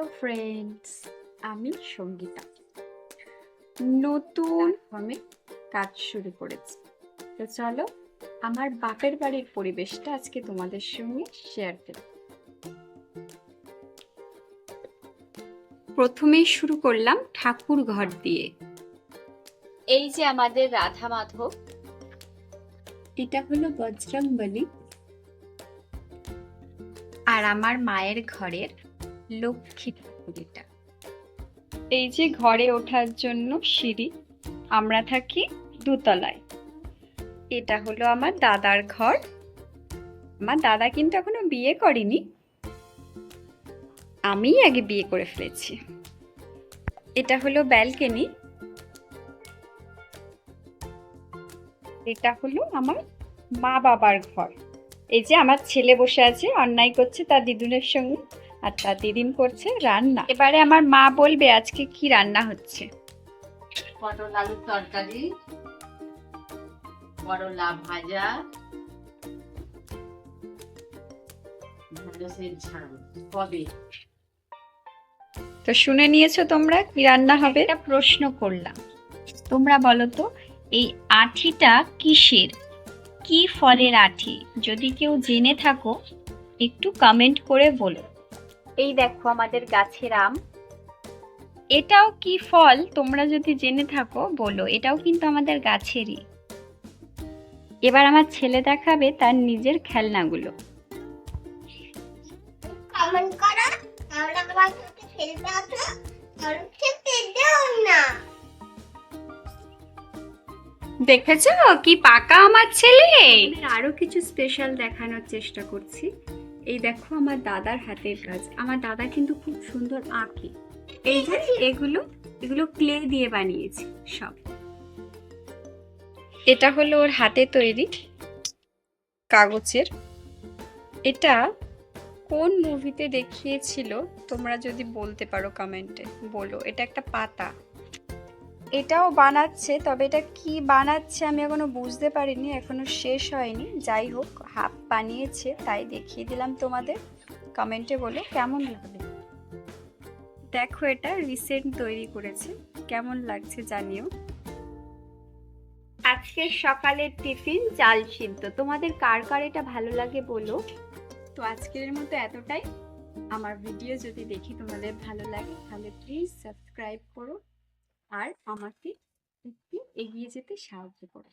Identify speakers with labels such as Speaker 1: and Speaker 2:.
Speaker 1: Hello friends, আমি সঙ্গীতা। নতুন আমি কাজ শুরু করেছি। তো চলো আমার বাপের বাড়ির পরিবেশটা আজকে তোমাদের সঙ্গে শেয়ার করি। প্রথমেই শুরু করলাম ঠাকুর ঘর দিয়ে। এই যে আমাদের রাধা মাধব, এটা হলো বজরংবলী, আর আমার মায়ের ঘরের লক্ষ্মী ঠাকুর এটা। এই যে ঘরে ওঠার জন্য সিঁড়ি, আমরা থাকি দোতলায়। এটা হলো আমার দাদার ঘর। আমার দাদা কিন্তু এখনো বিয়ে করেনি, আমি আগে বিয়ে করে ফেলেছি। এটা হলো ব্যালকনি। এটা হলো আমার মা বাবার ঘর। এই যে আমার ছেলে বসে আছে, অন্যায় করছে তার দিদুনের সঙ্গে, আর তার দিদিন করছে রান্না। এবারে আমার মা বলবে আজকে কি রান্না হচ্ছে।
Speaker 2: পটল আলুর তরকারি, করলা ভাজা, ঢেঁড়সের ঝাল হবে।
Speaker 1: তো শুনে নিয়েছো তোমরা কি রান্না হবে? একটা প্রশ্ন করলাম, তোমরা বলো তো এই আঁঠিটা কিসের, কি ফলের আঁঠি? যদি কেউ জেনে থাকো একটু কমেন্ট করে বলো। এই দেখো আমাদের গাছের আম, এটাও কি ফল? তোমরা যদি জেনে থাকো বলো, এটাও কিন্তু আমাদের গাছেরই। এবার আমার ছেলে দেখাবে তার নিজের খেলনাগুলো।
Speaker 3: কমেন্ট করো, তাহলে আমার সাথে খেলতে আসো, আর খেলতে দাও না।
Speaker 1: দেখেছো কি পাকা আমার ছেলে। আরো কিছু স্পেশাল দেখানোর চেষ্টা করছি। এই দেখো আমার দাদার হাতের কাজ। আমার দাদা কিন্তু খুব সুন্দর আঁকে। এই যে এগুলো এগুলো ক্লে দিয়ে বানিয়েছি সব। এটা হলো ওর হাতে তৈরি কাগজের। এটা কোন মুভিতে দেখিয়েছিল তোমরা যদি বলতে পারো কমেন্টে বলো। এটা একটা পাতা, এটাও বানাচ্ছে, তবে এটা কি বানাচ্ছে আমি এখনো বুঝতে পারিনি, এখনো শেষ হয়নি। যাই হোক হাফ বানিয়েছে তাই দেখিয়ে দিলাম তোমাদের। কমেন্টে বলো কেমন লাগবে। দেখো এটা রিসেন্ট তৈরি করেছে, কেমন লাগছে জানিও। আজকের সকালের টিফিন চাল সিদ্ধ। তোমাদের কার কার এটা ভালো লাগে বলো। তো আজকের মতো এতটাই। আমার ভিডিও যদি দেখি তোমাদের ভালো লাগে তাহলে প্লিজ সাবস্ক্রাইব করো আর আমাকে একটু এগিয়ে যেতে সাহায্য করো।